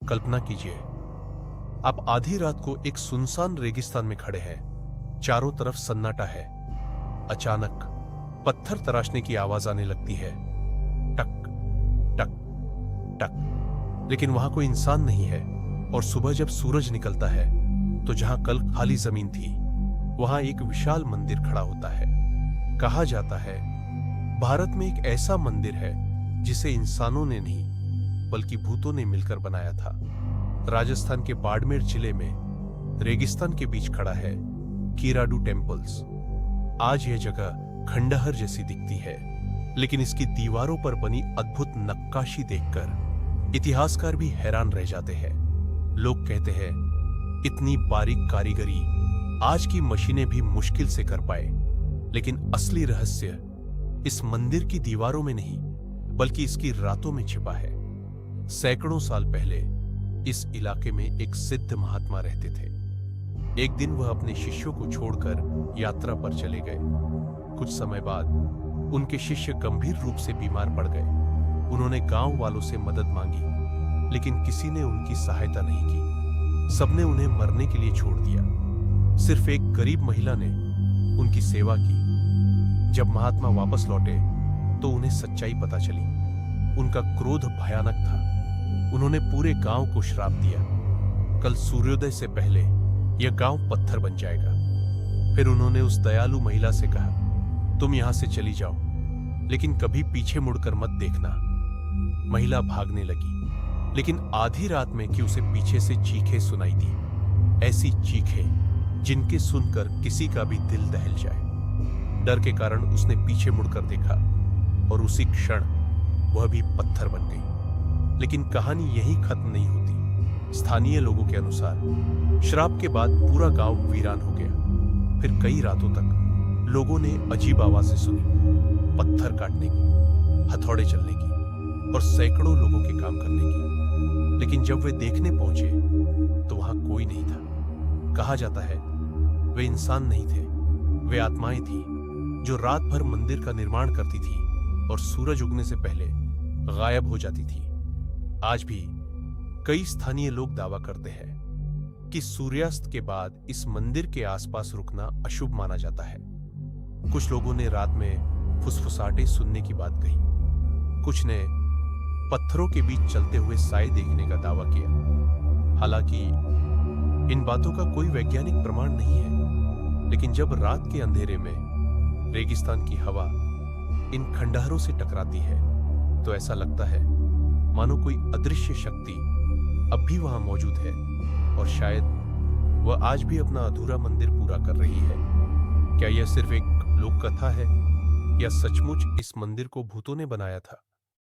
कल्पना कीजिए, आप आधी रात को एक सुनसान रेगिस्तान में खड़े हैं। चारों तरफ सन्नाटा है। अचानक पत्थर तराशने की आवाज आने लगती है, टक टक टक। लेकिन वहां कोई इंसान नहीं है। और सुबह जब सूरज निकलता है तो जहां कल खाली जमीन थी, वहां एक विशाल मंदिर खड़ा होता है। कहा जाता है भारत में एक ऐसा मंदिर है जिसे इंसानों ने नहीं बल्कि भूतों ने मिलकर बनाया था। राजस्थान के बाड़मेर जिले में रेगिस्तान के बीच खड़ा है कीराडू टेम्पल्स। आज यह जगह खंडहर जैसी दिखती है, लेकिन इसकी दीवारों पर बनी अद्भुत नक्काशी देखकर इतिहासकार भी हैरान रह जाते हैं। लोग कहते हैं इतनी बारीक कारीगरी आज की मशीनें भी मुश्किल से कर पाए। लेकिन असली रहस्य इस मंदिर की दीवारों में नहीं बल्कि इसकी रातों में छिपा है। सैकड़ों साल पहले इस इलाके में एक सिद्ध महात्मा रहते थे। एक दिन वह अपने शिष्यों को छोड़कर यात्रा पर चले गए। कुछ समय बाद उनके शिष्य गंभीर रूप से बीमार पड़ गए। उन्होंने गांव वालों से मदद मांगी, लेकिन किसी ने उनकी सहायता नहीं की। सबने उन्हें मरने के लिए छोड़ दिया। सिर्फ एक गरीब महिला ने उनकी सेवा की। जब महात्मा वापस लौटे तो उन्हें सच्चाई पता चली। उनका क्रोध भयानक था। उन्होंने पूरे गांव को श्राप दिया, कल सूर्योदय से पहले यह गांव पत्थर बन जाएगा। फिर उन्होंने उस दयालु महिला से कहा, तुम यहां से चली जाओ, लेकिन कभी पीछे मुड़कर मत देखना। महिला भागने लगी, लेकिन आधी रात में कि उसे पीछे से चीखें सुनाई दी। ऐसी चीखें जिनके सुनकर किसी का भी दिल दहल जाए। डर के कारण उसने पीछे मुड़कर देखा और उसी क्षण वह भी पत्थर बन गई। लेकिन कहानी यहीं खत्म नहीं होती। स्थानीय लोगों के अनुसार श्राप के बाद पूरा गांव वीरान हो गया। फिर कई रातों तक लोगों ने अजीब आवाजें सुनी, पत्थर काटने की, हथौड़े चलने की और सैकड़ों लोगों के काम करने की। लेकिन जब वे देखने पहुंचे तो वहां कोई नहीं था। कहा जाता है वे इंसान नहीं थे, वे आत्माएं थी जो रात भर मंदिर का निर्माण करती थी और सूरज उगने से पहले गायब हो जाती थी। आज भी कई स्थानीय लोग दावा करते हैं कि सूर्यास्त के बाद इस मंदिर के आसपास रुकना अशुभ माना जाता है। कुछ लोगों ने रात में फुसफुसाहटें सुनने की बात कही। कुछ ने पत्थरों के बीच चलते हुए साए देखने का दावा किया। हालांकि इन बातों का कोई वैज्ञानिक प्रमाण नहीं है, लेकिन जब रात के अंधेरे में रेगिस्तान की हवा इन खंडहरों से टकराती है तो ऐसा लगता है मानो कोई अदृश्य शक्ति अब भी वहां मौजूद है और शायद वह आज भी अपना अधूरा मंदिर पूरा कर रही है। क्या यह सिर्फ एक लोक कथा है या सचमुच इस मंदिर को भूतों ने बनाया था?